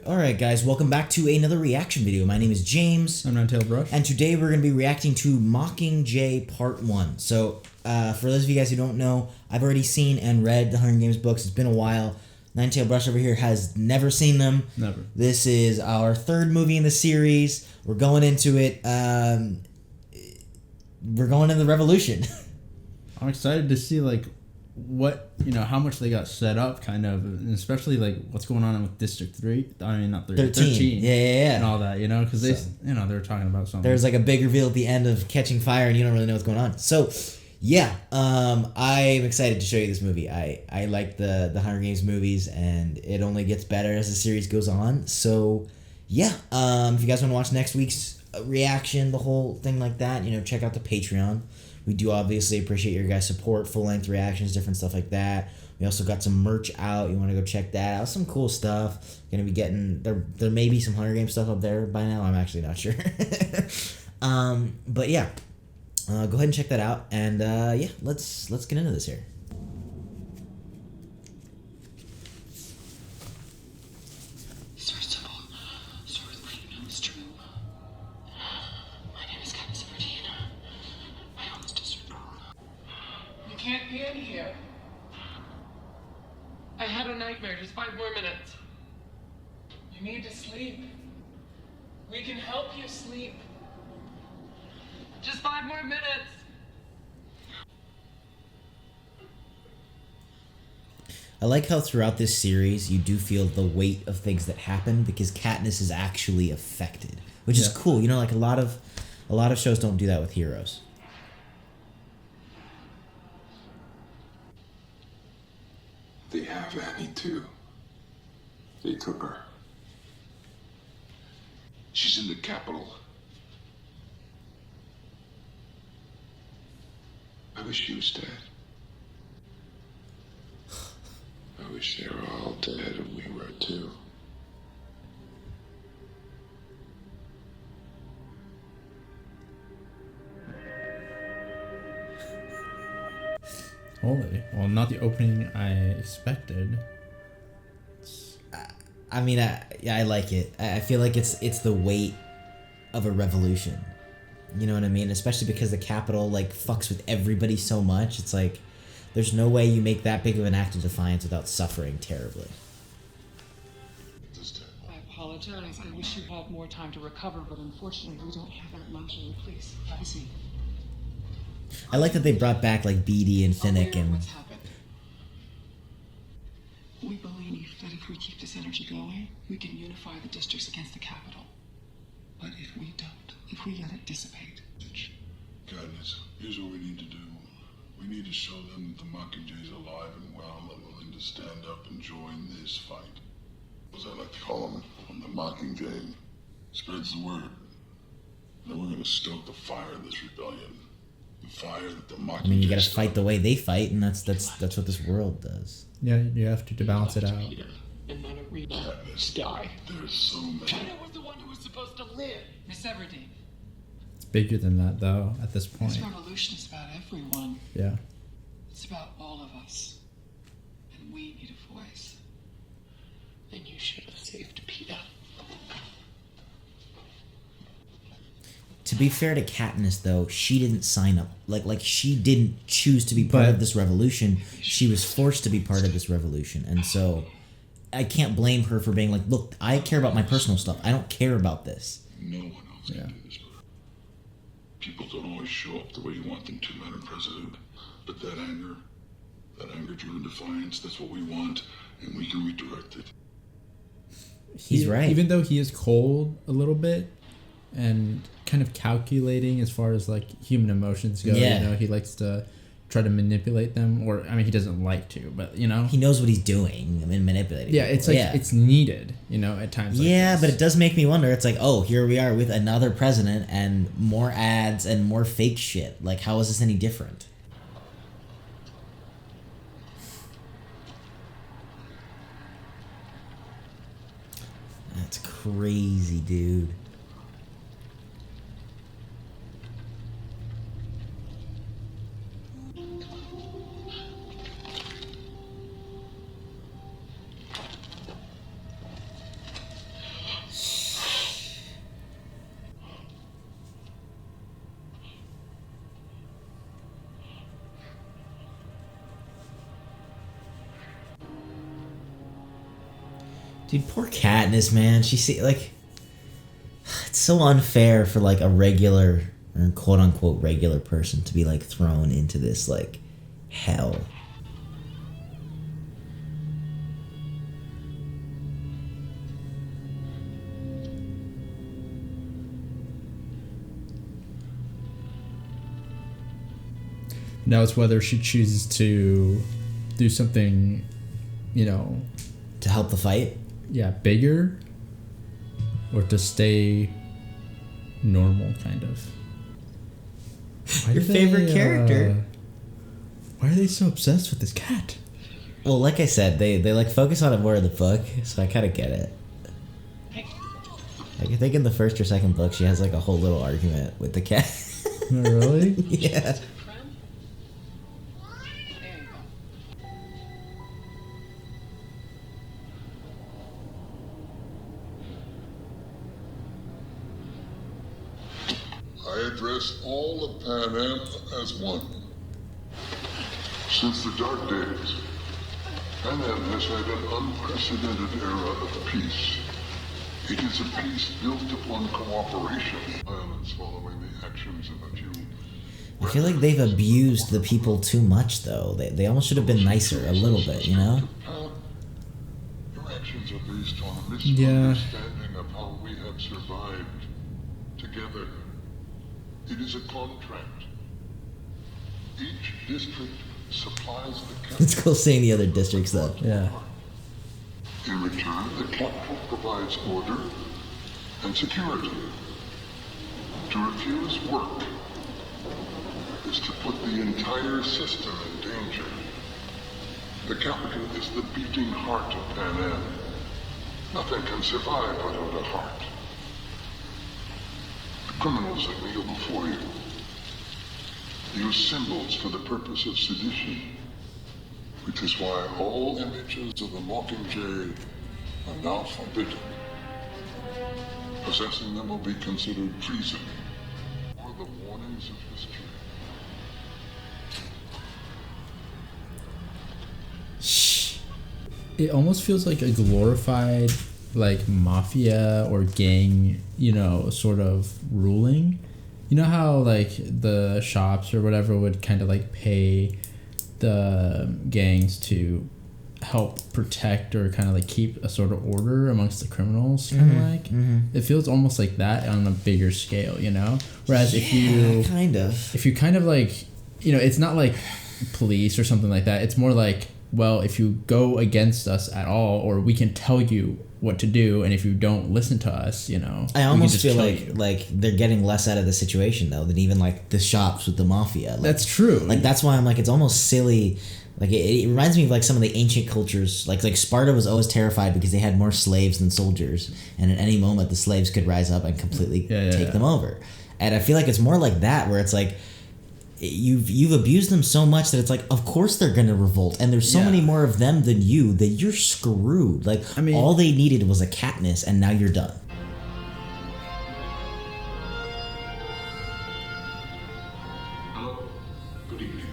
Alright guys, welcome back to another reaction video. My name is James. I'm Ninetailedbrush. And today we're going to be reacting to Mockingjay Part 1. So, for those of you guys who don't know, I've already seen and read the Hunger Games books. It's been a while. Ninetailedbrush over here has never seen them. Never. This is our third movie in the series. We're going into it. We're going into the Revolution. I'm excited to see, like, what, how much they got set up, kind of, and especially, like, what's going on with District 3. I mean, not 13. Yeah. And all that, because they, they were talking about something. There's, like, a big reveal at the end of Catching Fire, and you don't really know what's going on. So, yeah, I'm excited to show you this movie. I like the Hunger Games movies, and it only gets better as the series goes on. So, yeah, if you guys want to watch next week's reaction, the whole thing like that, check out the Patreon. We do obviously appreciate your guys' support, full-length reactions, different stuff like that. We also got some merch out. You want to go check that out. Some cool stuff. Going to be getting... There may be some Hunger Games stuff up there by now. I'm actually not sure. But yeah, go ahead and check that out. And yeah, let's get into this here. Can't be in here. I had a nightmare. Just 5 more minutes. You need to sleep. We can help you sleep. Just 5 more minutes. I like how throughout this series you do feel the weight of things that happen because Katniss is actually affected, which is cool. Like a lot of shows don't do that with heroes. They have Annie too. They took her. She's in the capital. I wish she was dead. I wish they were all dead and we were too. Holy. Well, not the opening I expected. I mean, I like it. I feel like it's the weight of a revolution. You know what I mean? Especially because the Capitol, like, fucks with everybody so much. It's like, there's no way you make that big of an act of defiance without suffering terribly. I apologize. I wish you had more time to recover, but unfortunately we don't have that luxury. Please, have a seat. I like that they brought back, like, Beatty and Finnick and... What's happened? We believe that if we keep this energy going, we can unify the districts against the capital. But if we don't, if we let it dissipate... Katniss, here's what we need to do. We need to show them that the Mockingjay's alive and well and willing to stand up and join this fight. As I like to call them, the Mockingjay spreads the word. Then we're going to stoke the fire of this rebellion. The fire that the Mockingjay... I mean, you gotta fight the way they fight, and that's what this world does. Yeah, you have to balance it out. And not a Katniss, guy. there's so many... China was the one who was supposed to live. Miss Everdeen. It's bigger than that, though, at this point. This revolution is about everyone. Yeah. It's about all of us. And we need a voice. And you should have saved Peeta. To be fair to Katniss, though, she didn't sign up. Like she didn't choose to be part of this revolution. She was forced to be part of this revolution. And so I can't blame her for being like, look, I care about my personal stuff. I don't care about this. No one else can do this. People don't always show up the way you want them to, Madam President. But that anger-driven defiance, that's what we want, and we can redirect it. He's right. Even though he is cold a little bit and kind of calculating as far as, like, human emotions go, he likes to try to manipulate them, or, I mean, he doesn't like to, but, He knows what he's doing and manipulating. Yeah, it's like, it's needed, at times like this. But it does make me wonder. It's like, oh, here we are with another president and more ads and more fake shit. Like, how is this any different? That's crazy, dude. Dude, poor Katniss, man. Like, it's so unfair for like a regular or quote unquote regular person to be like thrown into this like hell. Now it's whether she chooses to do something, you know, To help the fight? yeah, bigger, or to stay normal, kind of. Your favorite character. Why are they so obsessed with this cat? Well, like I said, they like focus on it more in the book, so I kind of get it. Like, I think in the first or second book, she has like a whole little argument with the cat. Oh, really? Yeah. I address all of Pan Am as one. Since the dark days, Pan Am has had an unprecedented era of peace. It is a peace built upon cooperation, violence following the actions of a few. I feel like they've abused the people too much, though. They almost should have been nicer a little bit, you know? Your actions are based on a Yeah. misunderstanding of how we have survived together. It is a contract. Each district supplies the capital. It's cool seeing the other districts, though. Yeah. In return, the capital provides order and security. To refuse work is to put the entire system in danger. The capital is the beating heart of Pan Am. Nothing can survive without a heart. The criminals that kneel before you use symbols for the purpose of sedition, which is why all images of the Mockingjay are now forbidden. Possessing them will be considered treason, or the warnings of history. Shh. It almost feels like a glorified, like, mafia or gang, you know, sort of ruling. You know how, like, the shops or whatever would kind of, like, pay the gangs to help protect or kind of, like, keep a sort of order amongst the criminals, kind of like? It feels almost like that on a bigger scale, you know? Whereas if you kind of. if you kind of, like, you know, it's not like police or something like that. It's more like, well, if you go against us at all, or we can tell you what to do, and if you don't listen to us, you know, I almost feel kill like you. like they're getting less out of the situation though than even like the shops with the mafia. Like, That's true. Like that's why I'm like it's almost silly. Like it reminds me of like some of the ancient cultures. Like Sparta was always terrified because they had more slaves than soldiers, and at any moment the slaves could rise up and completely take them over. And I feel like it's more like that where it's like you've abused them so much that it's like of course they're gonna revolt, and there's so many more of them than you that you're screwed. Like I mean, all they needed was a Katniss, and now you're done. Hello, good evening,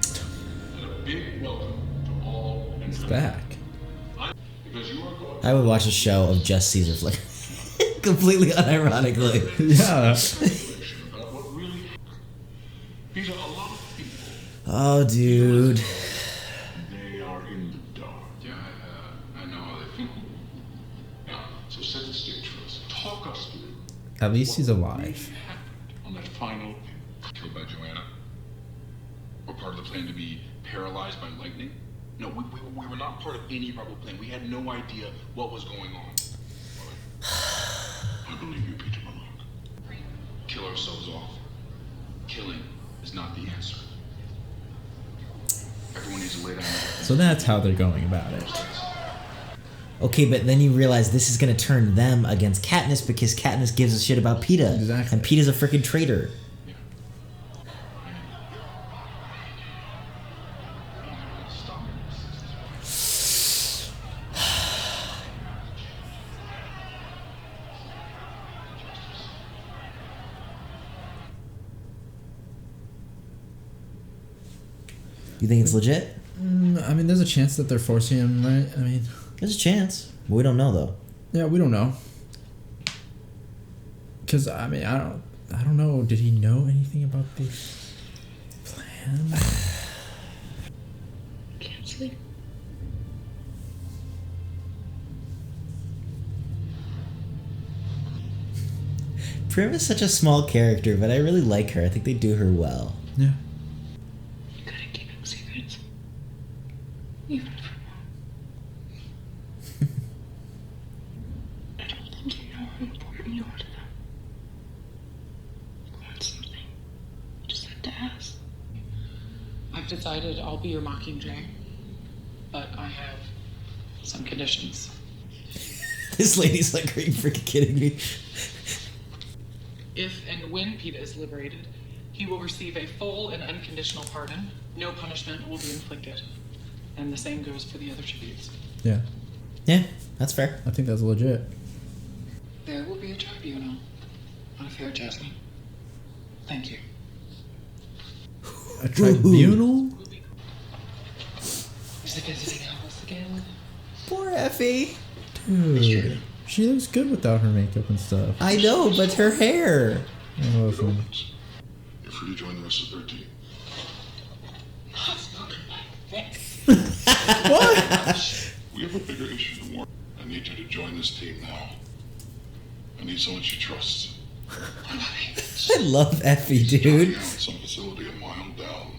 and a big welcome to all. It's back. Because you are going. I would watch a show of just Caesar Flick, completely unironically. Yeah. About what really happened. These are a lot of people. Oh, dude. They are in the dark. Yeah, I know how they feel. Now, so set the stage for us. Talk us through At least he's what alive. really happened on that final Killed by Joanna. Or part of the plan to be paralyzed by lightning. No, we were not part of any rebel plan. We had no idea what was going on. I believe you, Peter Malone. Kill ourselves off. Killing is not the answer. Everyone needs to lay down. So that's how they're going about it. Okay, but then you realize this is gonna turn them against Katniss because Katniss gives a shit about Peeta. Exactly. And Peeta's a freaking traitor. Yeah. Stop. You think it's legit? I mean, there's a chance that they're forcing him, right? I mean, There's a chance. But we don't know though. Yeah, we don't know. Because I mean, I don't know. Did he know anything about the plan? Can't sleep. Prim is such a small character, but I really like her. I think they do her well. Yeah. Good at keeping secrets. Even from Mom. I don't think you know how important you are to them. Want something? You just have to ask. I've decided I'll be your Mockingjay, but I have some conditions. This lady's like, are you freaking kidding me? If and when Peeta is liberated, he will receive a full and unconditional pardon. No punishment will be inflicted. And the same goes for the other tributes. Yeah. Yeah, that's fair. I think that's legit. There will be a tribunal. A fair judgment. Thank you. A tribunal? Is it visiting hours again? Poor Effie. Dude. She looks good without her makeup and stuff. I know, but her hair. Oh, It opens. You're free to join the rest of their team. Not spoken like this. What? We have a bigger issue than war. I need you to join this team now. I need someone she trusts. I love Effie, dude. Out in some facility a mile down.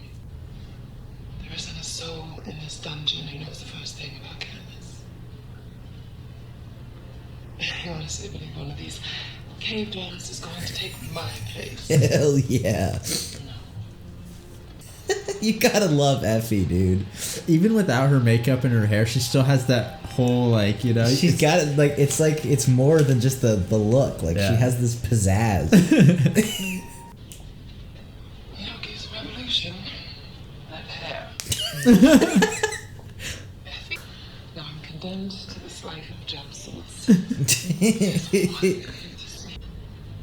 There isn't a soul in this dungeon who knows the first thing about cannabis. I honestly believe one of these cave dwellers is going to take my place. Hell yeah. You gotta love Effie, dude. Even without her makeup and her hair, she still has that whole, like, you know... She's got it, like, it's more than just the look. Like, Yeah. she has this pizzazz. Yogi's revolution. That hair. Now I'm condemned to this life of jump sauce.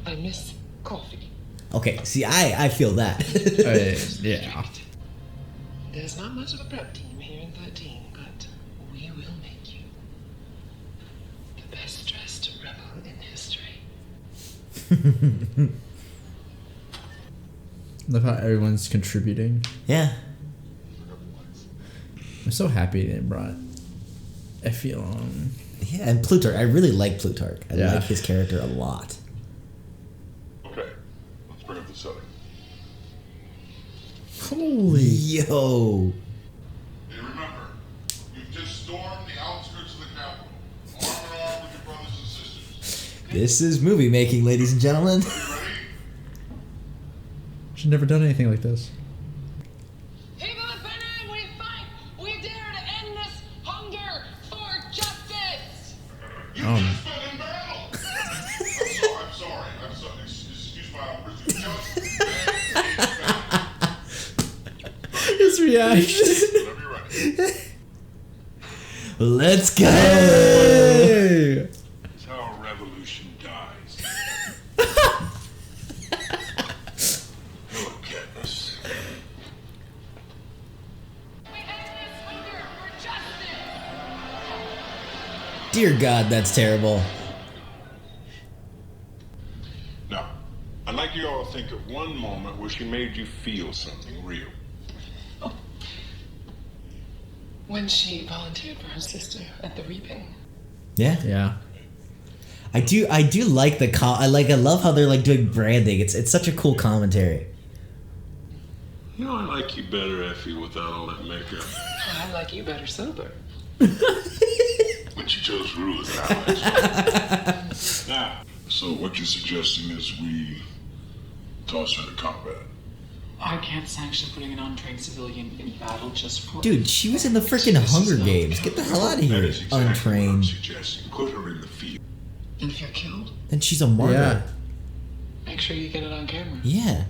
I miss coffee. Okay, see, I feel that. yeah. There's not much of a prep team here in 13, but we will make you the best dressed rebel in history. Love how everyone's contributing. Yeah. I'm so happy they brought Effie along. Yeah, and Plutarch. I really like Plutarch. I Yeah. like his character a lot. Okay, let's bring up the setting. Holy. Yo. Hey, remember, you've just stormed the outskirts of the capital. Arm in arm with your brothers and sisters. This is movie making, ladies and gentlemen. Are you ready? She's never done anything like this. People of Penang, we fight! We dare to end this hunger for justice! You just fell in battle! I'm sorry. Excuse my outburst. You just His reaction. whenever you're ready. Let's go. That's how a revolution dies. Look, Katniss. We end this hunger for justice! Dear God, that's terrible. Now, I'd like you all to think of one moment where she made you feel something real. When she volunteered for her sister at the reaping. Yeah. Yeah. I do like the I love how they're like doing branding. It's such a cool commentary. You know, I like you better, Effie, without all that makeup. I like you better sober. When she chose Rue as an ally. Now, so what you're suggesting is we toss her to combat. I can't sanction putting an untrained civilian in battle just for... Dude, she was in the freaking Hunger Games. Get the hell out of That here, is exactly what I'm untrained. suggesting. Put her in the field. And if you're killed, Then she's a martyr. Yeah. make sure you get it on camera. Yeah.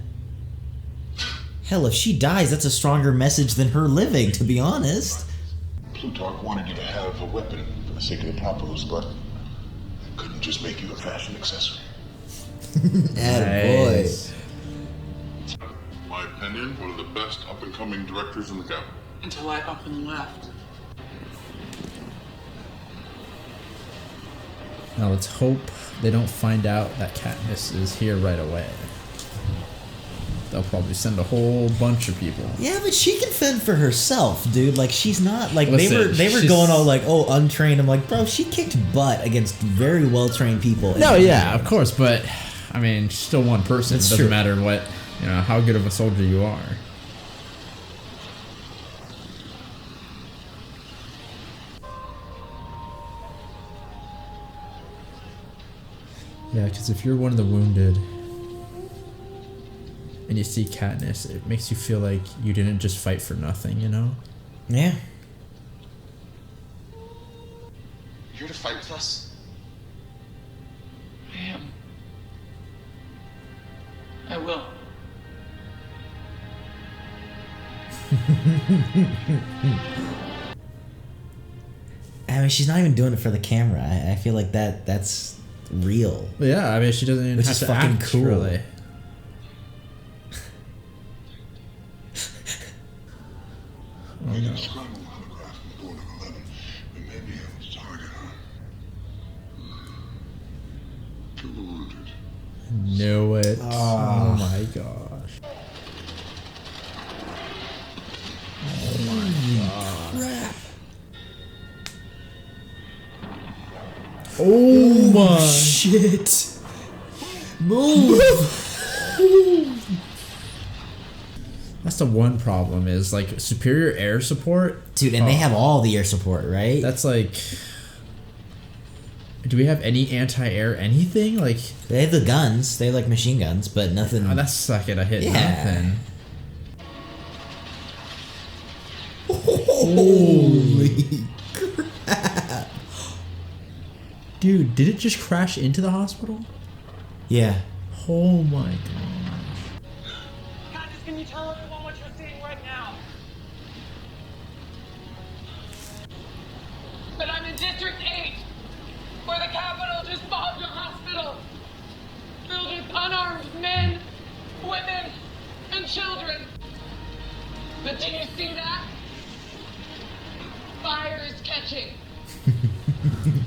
Hell, if she dies, that's a stronger message than her living, to be honest. Plutarch wanted you to have a weapon for the sake of the populace, but couldn't just make you a fashion accessory. Attaboy. Nice. In my opinion, one of the best up-and-coming directors in the capital. Until I up and left. Now let's hope they don't find out that Katniss is here right away. They'll probably send a whole bunch of people. Yeah, but she can fend for herself, dude. Like, she's not like Listen, they were she's- going all like, oh, untrained. I'm like, bro, she kicked butt against very well trained people. No, yeah, of course, but I mean, she's still one person. That's It doesn't true. matter what, how good of a soldier you are. Yeah, because if you're one of the wounded and you see Katniss, it makes you feel like you didn't just fight for nothing, Yeah. You here to fight with us? I am. I will. I mean, she's not even doing it for the camera. I feel like that's real. But yeah, I mean, she doesn't even Which have is to fucking act, cool. really. Oh, Reading no. a scrambled holograph from board of 11. We may be able to target her. Kill the wounded. Knew it. Ah. Oh my gosh. Oh my Shit. Move. That's the one problem is like superior air support. Dude, and they have all the air support, right? That's like. Do we have any anti-air anything? Like, They have the guns. They have like machine guns, but nothing. oh, that's not gonna hit Yeah. nothing. Holy. Dude, did it just crash into the hospital? Yeah. Oh my god. Candace, can you tell everyone what you're seeing right now? But I'm in District 8, where the Capitol just bombed a hospital, filled with unarmed men, women, and children. But do you see that? Fire is catching.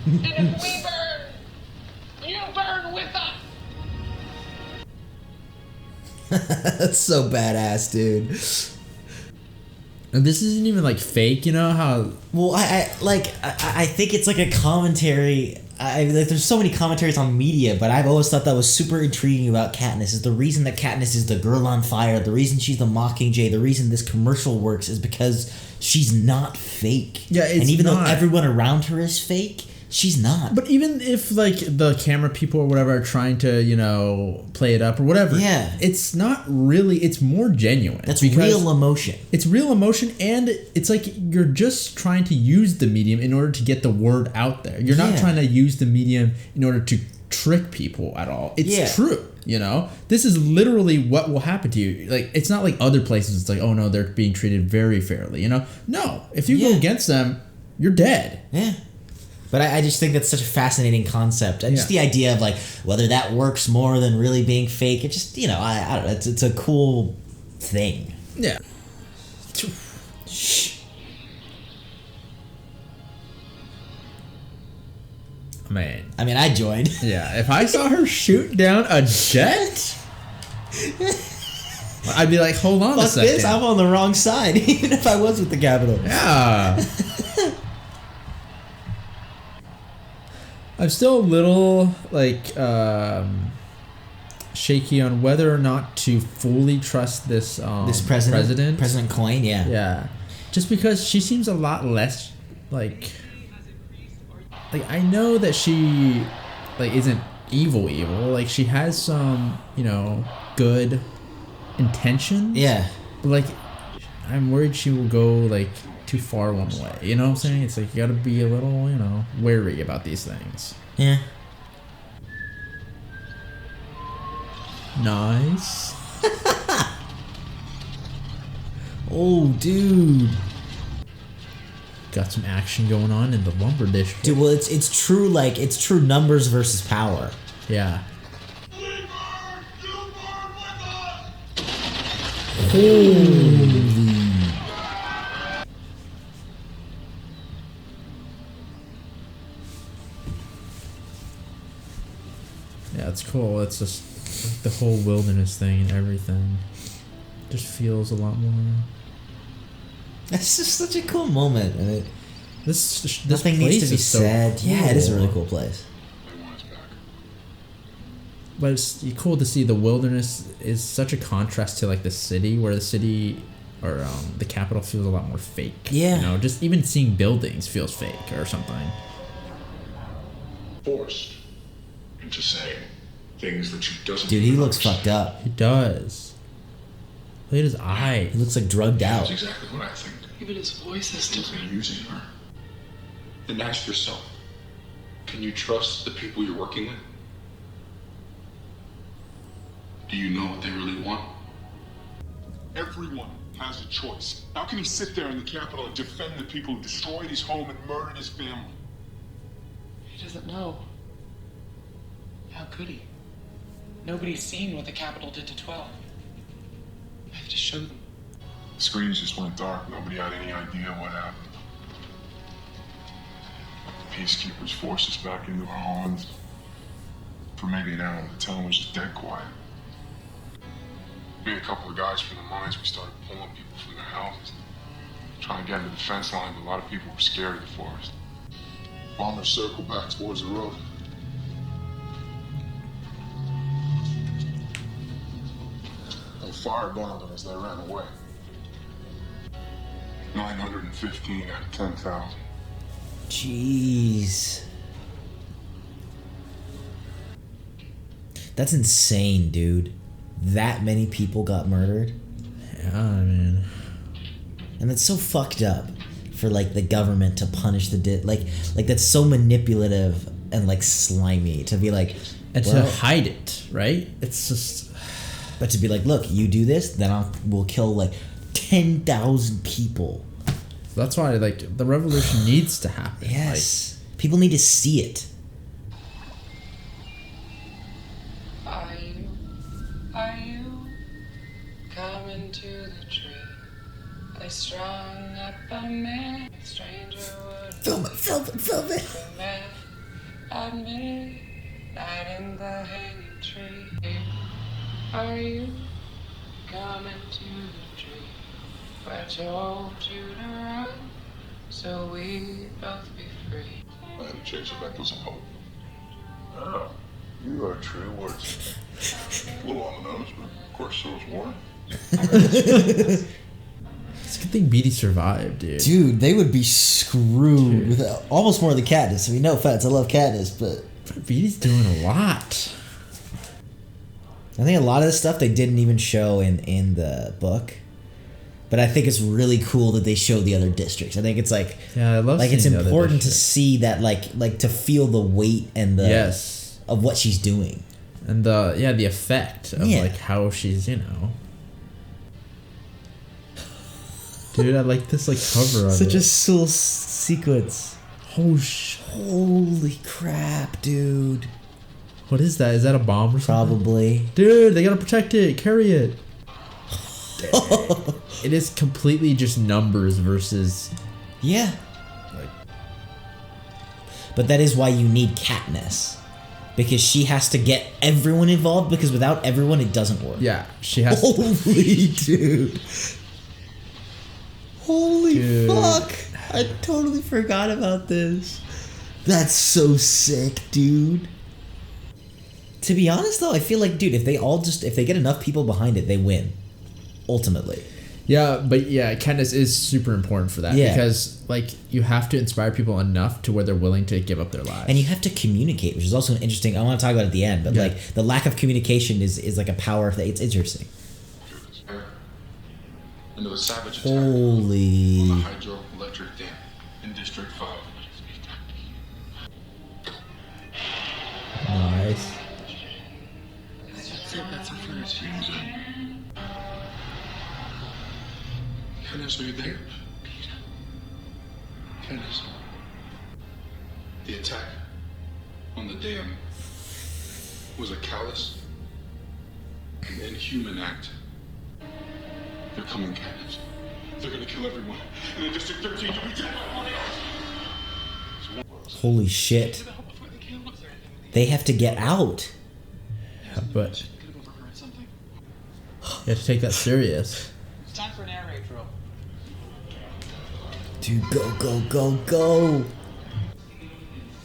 And if we burn, you burn with us. That's so badass, dude. And this isn't even like fake, how. Well, I think it's like a commentary. Like, there's so many commentaries on media, but I've always thought that was super intriguing about Katniss. Is the reason that Katniss is the girl on fire, the reason she's the Mockingjay, the reason this commercial works is because she's not fake. Yeah, it's and even not. though everyone around her is fake, she's not. But even if like the camera people or whatever are trying to, play it up or whatever, Yeah. it's not really. It's more genuine. That's because real emotion. It's real emotion, and it's like you're just trying to use the medium in order to get the word out there. You're not Yeah. trying to use the medium in order to trick people at all. It's Yeah. true. This is literally what will happen to you. Like, it's not like other places. It's like, oh no, they're being treated very fairly. No, if you go Yeah. against them, you're dead. Yeah. But I just think that's such a fascinating concept. And just the idea of, like, whether that works more than really being fake. It just, I don't know. It's a cool thing. Yeah. Shh. Man. I mean, I joined. Yeah, if I saw her shoot down a jet, I'd be like, hold on a Fuck second. this, I'm on the wrong side, even if I was with the Capitol. Yeah. I'm still a little, shaky on whether or not to fully trust this This president. President Coin, yeah. Yeah. Just because she seems a lot less, like I know that she, isn't evil. Like, she has some, good intentions. Yeah. But, I'm worried she will go, too far one way. You know what I'm saying? It's like, you gotta be a little, wary about these things. Yeah. Nice. Oh, dude. Got some action going on in the lumber district. Dude, well, it's true, it's true numbers versus power. Yeah. Yeah, it's cool. It's just like the whole wilderness thing and everything. Just feels a lot more. That's just such a cool moment. And This nothing place needs to be is so said. Yeah, it is a cool. really cool place. I want us back. But it's cool to see the wilderness is such a contrast to like the city, where the city or the capital feels a lot more fake. Yeah. You know, just even seeing buildings feels fake or something. Forced into saying things that she doesn't. Dude, he even looks understand. fucked up. He does. Look at his eyes. He looks like drugged out. That's exactly what I think. Even his voice is They're different. using her. Then ask yourself, can you trust the people you're working with? Do you know what they really want? Everyone has a choice. How can he sit there in the Capitol and defend the people who destroyed his home and murdered his family? He doesn't know. How could he? Nobody's seen what the Capitol did to 12. I have to show them. The screens just went dark. Nobody had any idea what happened. The peacekeepers forced us back into our homes. For maybe an hour, the town was just dead quiet. Me and a couple of guys from the mines, we started pulling people from their houses, trying to get into the fence line, but a lot of people were scared of the forest. Bombers circled back towards the road. They firebombed them as they ran away. 915 out of 10,000. Jeez. That's insane, dude. That many people got murdered. Yeah, I mean, And that's so fucked up for like the government to punish the like that's so manipulative and like slimy to be like, and well, to hide it, right? It's just. but to be like, look, you do this, then we'll kill like 10,000 people. That's why like the revolution needs to happen. Yes, people need to see it. Are you coming to the tree? They strung up a man, stranger would Film it. be met at midnight in the hanging tree. Are you coming to the tree? I told you to run, so we both be free. I had to chase her back to some hope. Oh, you are true words. A little on the nose, but of course so is Warren. It's a good thing Beatty survived, dude. Dude, they would be screwed with almost more than Katniss. I mean, no offense, I love Katniss, but Beatty's doing a lot. I think a lot of the stuff they didn't even show in the book. But I think it's really cool that they show the other districts. I think it's like, Yeah, I love like it's seeing the other important to districts. see that like to feel the weight and the Yes. of what she's doing. And the effect of Yeah. like how she's, you know. Dude, I like this like cover of Such a it. cool sequence. Holy crap, dude. What is that? Is that a bomb or something? Probably. Dude, they gotta protect it. Carry it. It is completely just numbers versus. Yeah. Like- But that is why you need Katniss. Because she has to get everyone involved, because without everyone it doesn't work. Yeah, she has. Holy dude. Holy Dude. fuck. I totally forgot about this. That's so sick, dude. To be honest though, I feel like, dude, if they get enough people behind it, they win. Ultimately. Yeah, but yeah, Katniss is super important for that. Yeah. Because like you have to inspire people enough to where they're willing to give up their lives. And you have to communicate, which is also an interesting. I want to talk about it at the end, but Yeah. like the lack of communication is like a power thing. It's interesting. Into the savage attack Holy. on the hydroelectric dam in District 5. Nice. That's in front of you. Candace, are you there? Candace. The attack on the dam was a callous and inhuman act. They're coming, Candace. They're gonna kill everyone. And in District 13, you'll be dead. Holy shit. They have to get out. But Could have overheard something. you have to take that serious. It's time for an air raid drill. Dude, go.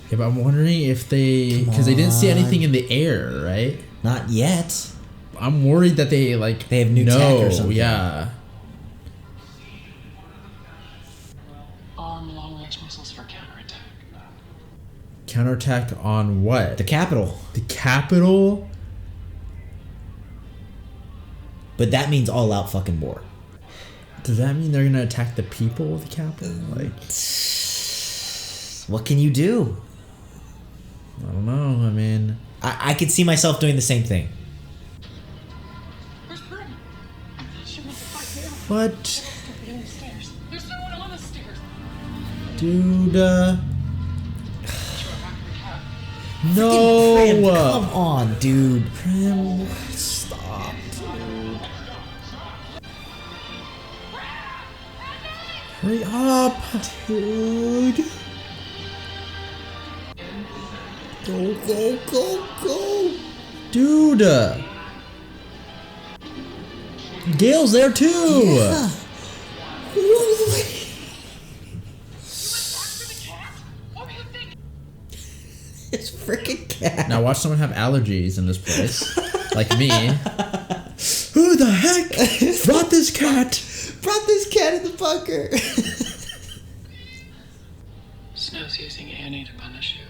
Yeah, but I'm wondering if because they didn't see anything in the air, right? Not yet. I'm worried that they have new tech or something. Yeah. Arm long-range missiles for counterattack. Counterattack on what? The capital. The capital? But that means all out fucking war. Does that mean they're gonna attack the people of the capital? Like, what can you do? I don't know. I mean, I could see myself doing the same thing. Where's Brim? She wants to fight me. what? Get on the stairs. There's no one on the stairs. Dude, Prim, no! come on, dude. Prim, stop, dude. Hurry up, dude. Go. Dude. Gail's there too. Yeah. It's freaking cat. Now watch someone have allergies in this place. Like me. Who the heck brought this cat? Brought this cat in the bunker. Snow's using Annie to punish you.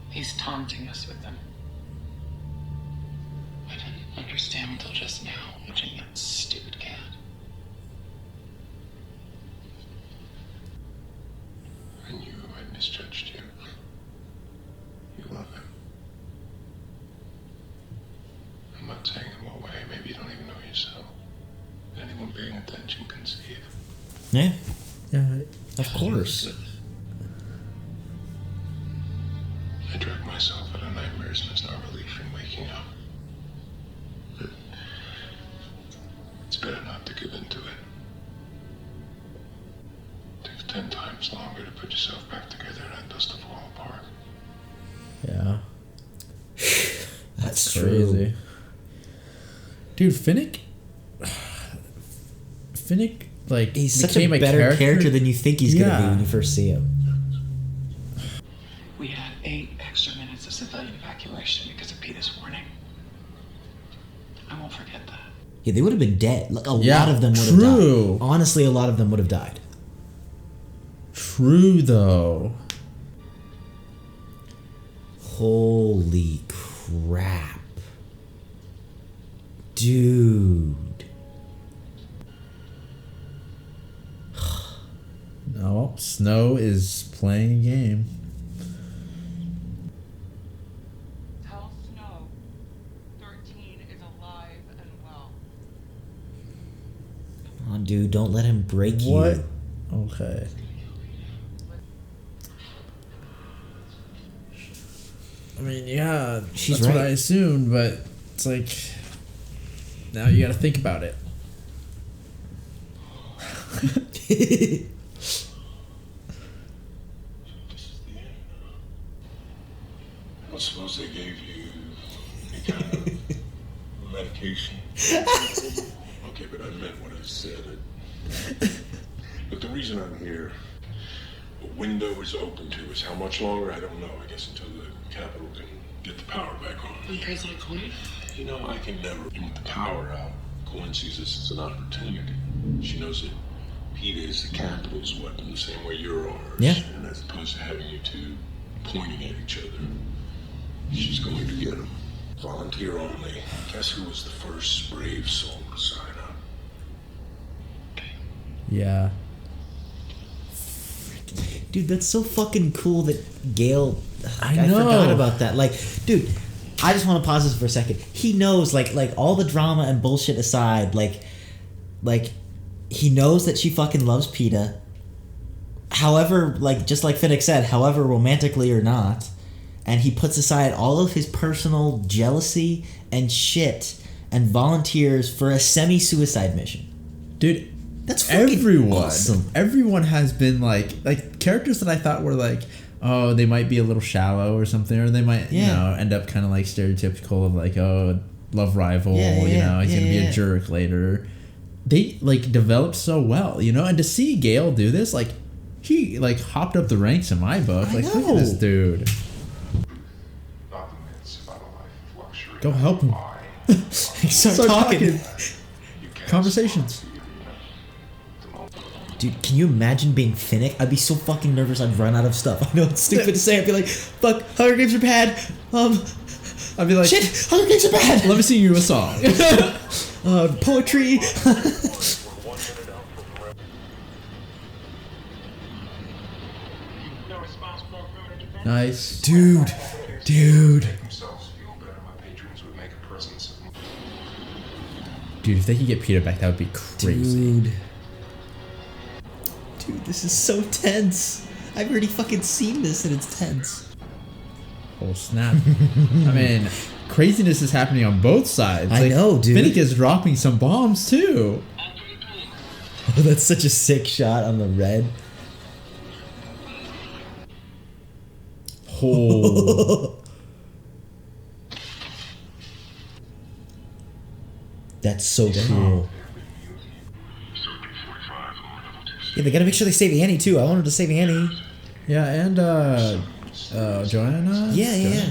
He's taunting us with them. I didn't understand until just now, watching that stupid cat. I knew I misjudged you. You love him. I'm not saying in what way. Maybe you don't even know yourself. Anyone paying attention can see it. Yeah, Yeah. of course. I drag myself out of nightmares and there's no relief in waking up. But it's better not to give in to it. It takes 10 times longer to put yourself back together than it does to fall apart. Yeah. That's Crazy. true. Dude, Finnick, like, He's such a became better character than you think he's gonna be Yeah. when you first see him. We had 8 extra minutes of civilian evacuation because of Peter's warning. I won't forget that. Yeah, they would have been dead. Like, a Yeah, lot of them would have true. died. Honestly, a lot of them would have died. True, though. Holy crap. Dude. No, Snow is playing a game. Tell Snow 13 is alive and well. Come on, dude. Don't let him break What? you. Okay. I mean, yeah, She's that's what right. I assumed, but it's like, now you gotta think about it. I suppose they gave you any kind of medication. Okay, but I meant what I said. But the reason I'm here, a window is open to us. How much longer? I don't know. I guess until the Capitol can get the power back on. And President Clinton? You know, I can never, and with the power out, Gwen sees this as an opportunity. She knows that Peter is the Capitol's weapon, the same way you're ours. Yeah. And as opposed to having you two pointing at each other, she's going to get him. Volunteer only. Guess who was the first brave soul to sign up? Yeah. Dude, that's so fucking cool that Gale... I I know. forgot about that. Like, dude, I just want to pause this for a second. He knows, like all the drama and bullshit aside, like, he knows that she fucking loves PETA. However, like, just like Finnick said, however romantically or not. And he puts aside all of his personal jealousy and shit and volunteers for a semi-suicide mission. Dude, That's fucking everyone awesome. everyone has been like characters that I thought were like, oh, they might be a little shallow or something, or they might, you Yeah. know, end up kind of like stereotypical of like, oh, love rival, Yeah, you know, he's yeah, gonna be yeah. a jerk later. They like developed so well, you know, and to see Gale do this, like, he like hopped up the ranks in my book. I Like, look know. at this dude. Not the myths about a life of luxury. Go help him. Start talking. You can't Conversations. survive the moment. Dude, can you imagine being Finnick? I'd be so fucking nervous I'd run out of stuff. I know it's stupid to say. I'd be like, fuck, Hunger Games are bad. I'd be like, Shit, Hunger Games are bad. let me sing you a song. Poetry. No response from perimeter defense. Nice. Dude. Themselves feel better. My patrons would make a presence of Dude, if they could get Peter back, that would be crazy. Dude, this is so tense. I've already fucking seen this and it's tense. Oh, snap. I mean, craziness is happening on both sides. I know, dude. Finnick is dropping some bombs, too. Oh, that's such a sick shot on the red. Oh. That's so cool. Yeah, they gotta make sure they save Annie too. I wanted to save Annie. Yeah, and, Joanna? Yeah.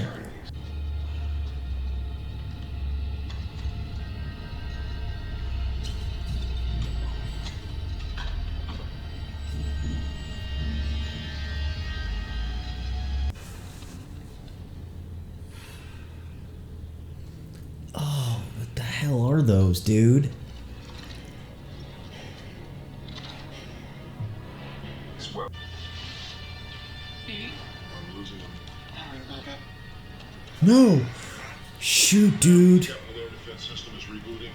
Oh, what the hell are those, dude? swell. Pete, I'm losing them. powering back up. No! Shoot, dude. Captain, their defense system is rebooting.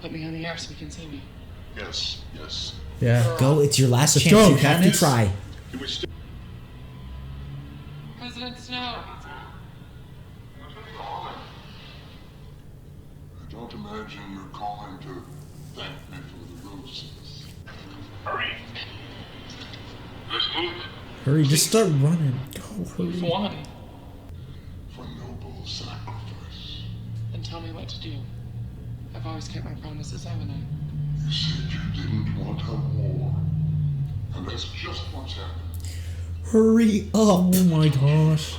Put me on the air so you can see me. Yes. Yeah. Go, it's your last Let's chance. go, You have to Katniss. try. You wish to- President Snow. I don't imagine you're calling to thank me for the roses. Hurry. Let's move. Hurry, just start running. Go, hurry. One. For noble sacrifice. Then tell me what to do. I've always kept my promises, haven't I? You said you didn't want a war. And that's just what's happened. Hurry up. Oh my gosh.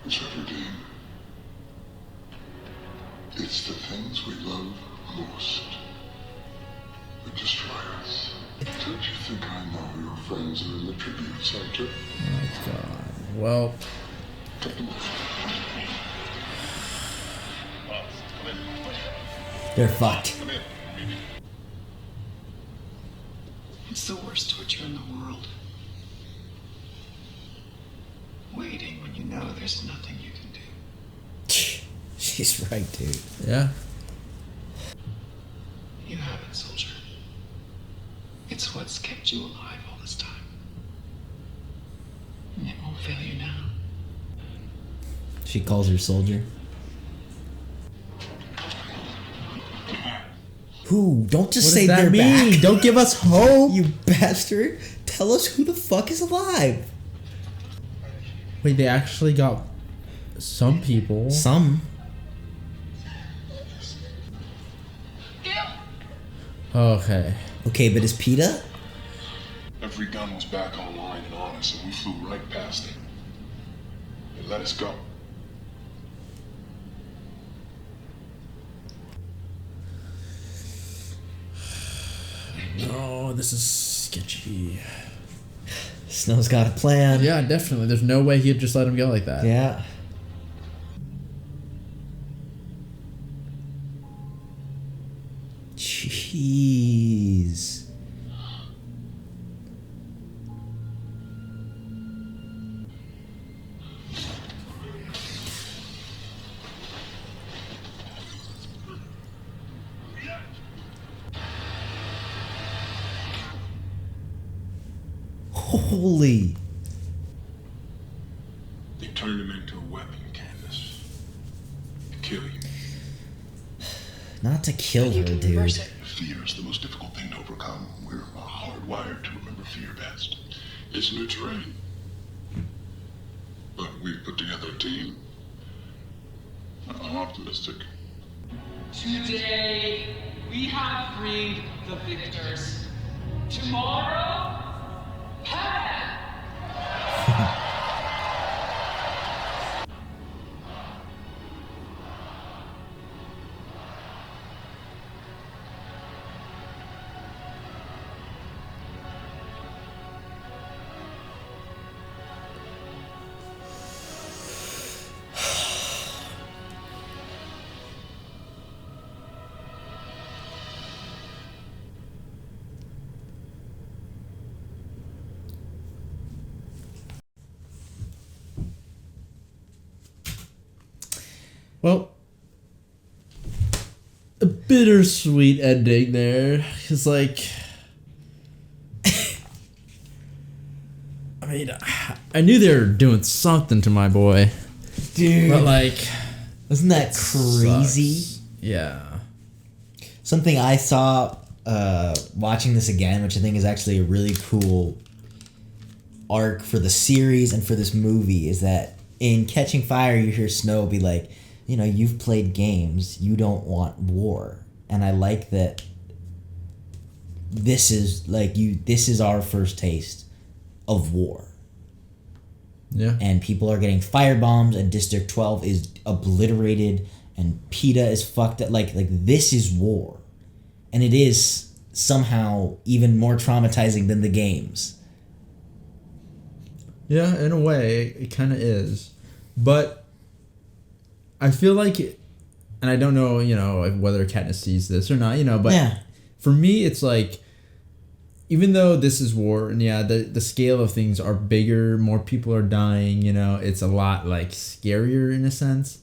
It's every day. It's the things we love most that destroy us. Don't you think I know your friends are in the tribute center? Oh god. Well, They're fucked. It's the worst torture in the world. Waiting when you know there's nothing you can do. She's right, dude. yeah. You haven't, soldier. It's what's kept you alive all this time. And it won't fail you now. She calls her soldier. Who? Don't just What say does they're that mean? back. Don't give us hope. You bastard. Tell us who the fuck is alive. Wait, they actually got some people. Some. Gil! Okay. Okay, but is PETA? Every gun was back online and honest, and we flew right past it. They let us go. Oh, this is sketchy. Snow's got a plan. Yeah, definitely. There's no way he'd just let him go like that. Yeah. Jeez. Holy. They turned him into a weapon, Candace. To kill you. Not to kill You her, can dude. reverse it. Fear is the most difficult thing to overcome. We're hardwired to remember fear best. It's new terrain. But we've put together a team. I'm optimistic. Today, we have freed the victors. Tomorrow, Pan! Well, a bittersweet ending there. Cause like, I mean, I knew they were doing something to my boy, Dude. but like, Isn't that crazy? sucks. Yeah. Something I saw watching this again, which I think is actually a really cool arc for the series and for this movie, is that in Catching Fire, you hear Snow be like, you know, you've played games, you don't want war. And I like that this is our first taste of war. Yeah. And people are getting firebombs, and District 12 is obliterated, and PETA is fucked up. Like this is war. And it is somehow even more traumatizing than the games. Yeah, in a way, it kind of is. But I feel like, and I don't know, you know, whether Katniss sees this or not, you know, but Yeah. for me, it's like, even though this is war, and yeah, the scale of things are bigger, more people are dying, you know, it's a lot, like, scarier in a sense.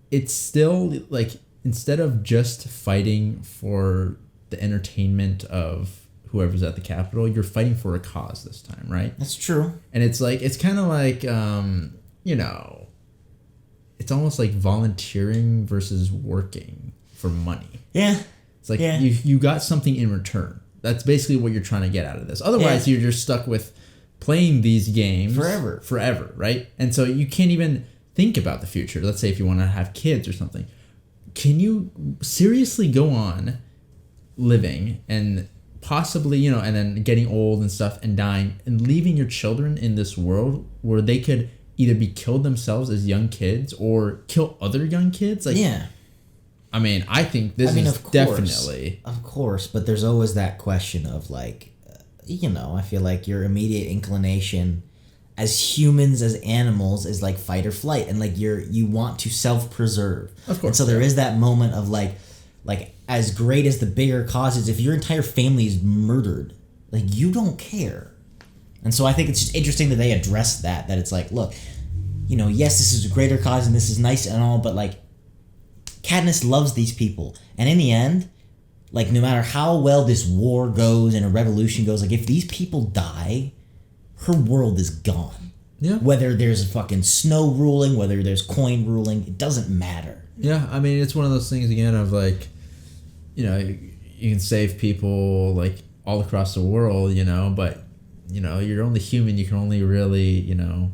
It's still, like, instead of just fighting for the entertainment of whoever's at the Capitol, you're fighting for a cause this time, right? That's true. And it's like, it's kind of like, you know, it's almost like volunteering versus working for money. Yeah. It's like Yeah. you got something in return. That's basically what you're trying to get out of this. Otherwise, you're just stuck with playing these games forever, right? And so you can't even think about the future. Let's say if you want to have kids or something. Can you seriously go on living and possibly, you know, and then getting old and stuff and dying and leaving your children in this world where they could either be killed themselves as young kids or kill other young kids? Like, Yeah. I mean, I think this is of course, definitely... Of course, but there's always that question of, like, you know, I feel like your immediate inclination as humans, as animals, is like fight or flight. And, like, you want to self-preserve. Of course. And so there is that moment of, like, as great as the bigger cause is, if your entire family is murdered, like, you don't care. And so I think it's just interesting that they address that it's like, look, you know, yes, this is a greater cause and this is nice and all, but, like, Katniss loves these people. And in the end, like, no matter how well this war goes and a revolution goes, like, if these people die, her world is gone. Yeah. Whether there's fucking Snow ruling, whether there's Coin ruling, it doesn't matter. Yeah, I mean, it's one of those things, again, of, like, you know, you can save people, like, all across the world, you know, but, you know, you're only human. You can only really, you know,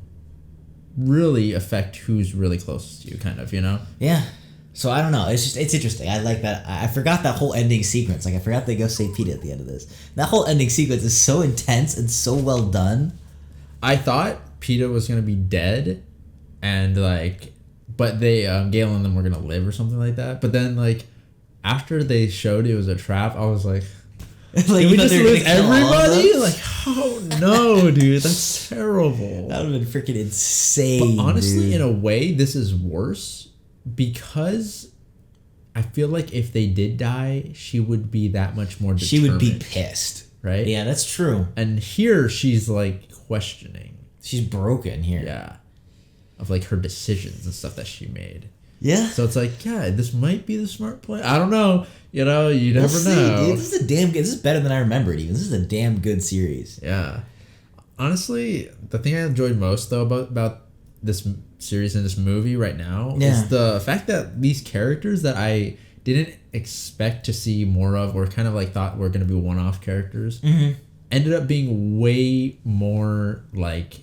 really affect who's really closest to you, kind of, you know? Yeah. So I don't know. It's interesting. I like that. I forgot that whole ending sequence. Like, I forgot they go save PETA at the end of this. That whole ending sequence is so intense and so well done. I thought PETA was going to be dead and, like, but they, Gale and them were going to live or something like that. But then, like, after they showed it was a trap, I was like, Like, did we just lose everybody? Like, Like, oh no, dude, that's terrible. that would have been freaking insane. But honestly, dude. in a way, this is worse because I feel like if they did die, she would be that much more determined. She would be pissed. Right? Yeah, that's true. And here, she's, like, questioning. She's broken here. Yeah. Of, like, her decisions and stuff that she made. Yeah. So it's like, yeah, this might be the smart play. I don't know. You know, you never see, know. dude. This is a damn good. This is better than I remembered. Even this is a damn good series. Yeah. Honestly, the thing I enjoyed most though about this series and this movie right now is the fact that these characters that I didn't expect to see more of, or kind of like thought were going to be one-off characters, ended up being way more like,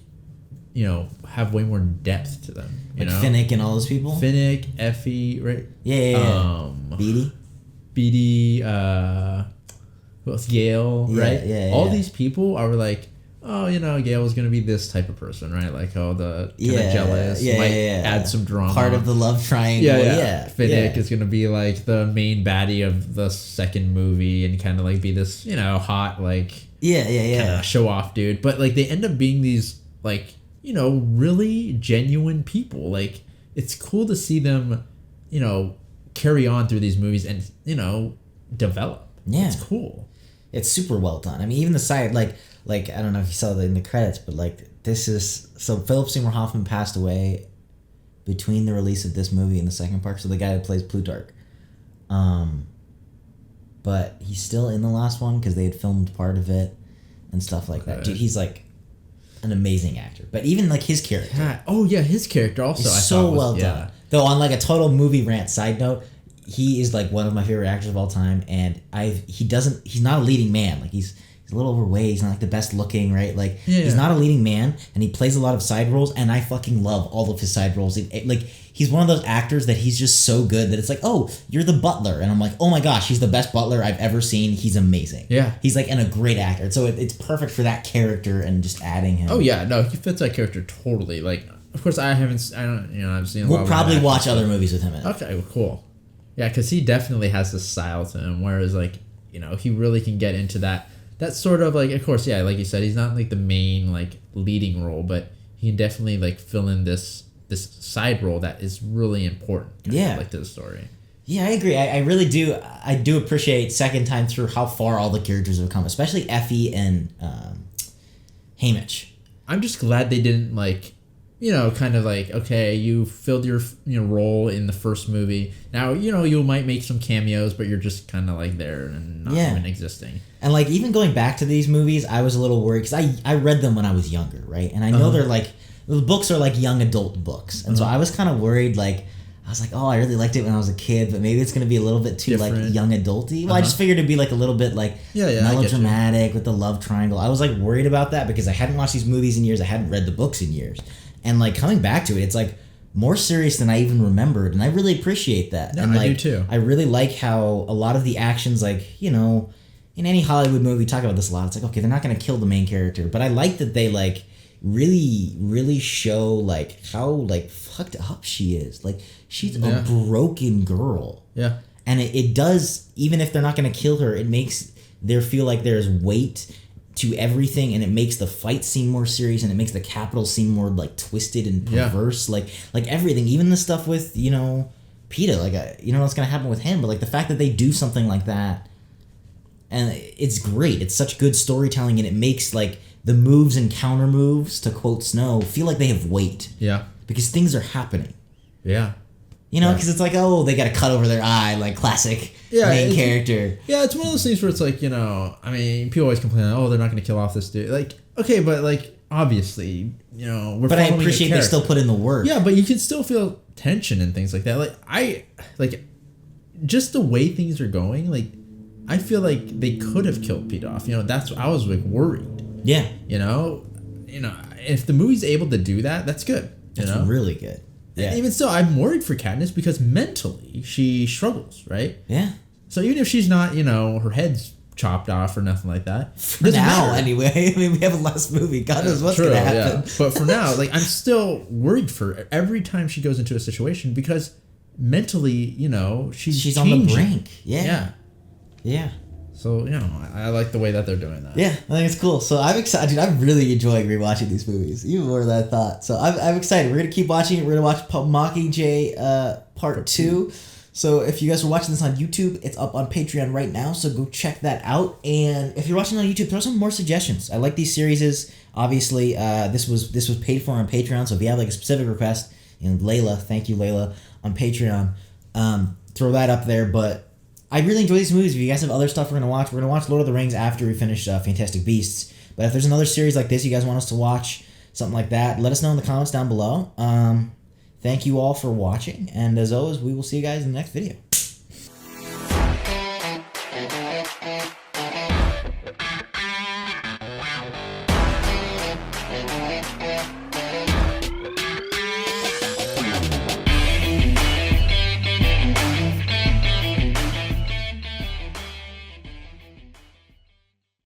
have way more depth to them. You know, Finnick and all those people. Finnick, Effie, right? Yeah. Beatty. Who else? Gale, right? Yeah. All these people are like, oh, Gale was gonna be this type of person, right? Like, the kind of jealous, might add some drama. Part of the love triangle. Yeah. Finnick is gonna be like the main baddie of the second movie and kind of like be this, hot like kind of show off dude. But like they end up being these like really genuine people. Like it's cool to see them, carry on through these movies and develop. Yeah, it's cool. It's super well done. I mean, even the side like I don't know if you saw in the credits, but like this is so Philip Seymour Hoffman passed away between the release of this movie and the second part. So the guy that plays Plutarch, but he's still in the last one because they had filmed part of it and stuff like that. Dude, he's like an amazing actor. But even like his character, his character also is so well done. Though on like a total movie rant side note, he is like one of my favorite actors of all time, and he's not a leading man. Like he's a little overweight. He's not like the best looking, right? Like he's not a leading man, and he plays a lot of side roles, and I fucking love all of his side roles. Like he's one of those actors that he's just so good that it's like, oh, you're the butler, and I'm like, oh my gosh, he's the best butler I've ever seen. He's amazing. Yeah, he's like a great actor. So it's perfect for that character and just adding him. Oh yeah, no, he fits that character totally. Like, of course, I've seen. We'll probably watch other movies with him in it. Okay, well, cool. Yeah, because he definitely has this style to him, whereas like he really can get into that sort of like, of course, yeah, like you said, he's not like the main like leading role, but he can definitely like fill in this side role that is really important. Like to the story. Yeah, I agree. I really do. I do appreciate second time through how far all the characters have come, especially Effie and Haymitch. I'm just glad they didn't like. Kind of like, okay, you filled your role in the first movie. Now, you might make some cameos, but you're just kind of like there and not even existing. And like even going back to these movies, I was a little worried because I read them when I was younger, right? And I know they're like, the books are like young adult books. And so I was kind of worried, like, I was like, oh, I really liked it when I was a kid, but maybe it's going to be a little bit too different. Like young adulty. Well, I just figured it'd be like a little bit like melodramatic with the love triangle. I was like worried about that because I hadn't watched these movies in years. I hadn't read the books in years. And like coming back to it, it's like more serious than I even remembered, and I really appreciate that. No, and like, I do too. I really like how a lot of the actions, like in any Hollywood movie, we talk about this a lot. It's like, okay, they're not going to kill the main character, but I like that they like really, really show like how like fucked up she is. Like she's a broken girl. Yeah, and it does, even if they're not going to kill her, it makes there feel like there's weight to everything, and it makes the fight seem more serious, and it makes the Capitol seem more like twisted and perverse. Like everything, even the stuff with PETA, like what's gonna happen with him, but like the fact that they do something like that, and it's great. It's such good storytelling, and it makes like the moves and counter moves, to quote Snow, feel like they have weight. Yeah, because things are happening. Yeah. Because it's like, oh, they got to cut over their eye, like classic main character. Yeah, it's one of those things where it's like, I mean, people always complain, oh, they're not going to kill off this dude. Like, okay, but like, obviously, we're But I appreciate they still put in the work. Yeah, but you can still feel tension and things like that. Just the way things are going, like, I feel like they could have killed Pete off. I was like worried. Yeah. If the movie's able to do that, that's good. That's really good. Yeah. And even still, I'm worried for Katniss because mentally she struggles, right? Yeah. So even if she's not, her head's chopped off or nothing like that. For now, anyway. I mean, we have a last movie. God knows what's going to happen. Yeah. But for now, like, I'm still worried for her every time she goes into a situation because mentally, she's on the brink. Yeah. Yeah. So, I like the way that they're doing that. Yeah, I think it's cool. So I'm excited. I'm really enjoying rewatching these movies, even more than I thought. So I'm excited. We're going to keep watching it. We're going to watch Mockingjay Part 2. So if you guys are watching this on YouTube, it's up on Patreon right now. So go check that out. And if you're watching on YouTube, throw some more suggestions. I like these series. Obviously, this was paid for on Patreon. So if you have like a specific request, and Layla, thank you, Layla, on Patreon, throw that up there. But I really enjoy these movies. If you guys have other stuff we're going to watch Lord of the Rings after we finish Fantastic Beasts. But if there's another series like this you guys want us to watch, something like that, let us know in the comments down below. Thank you all for watching. And as always, we will see you guys in the next video.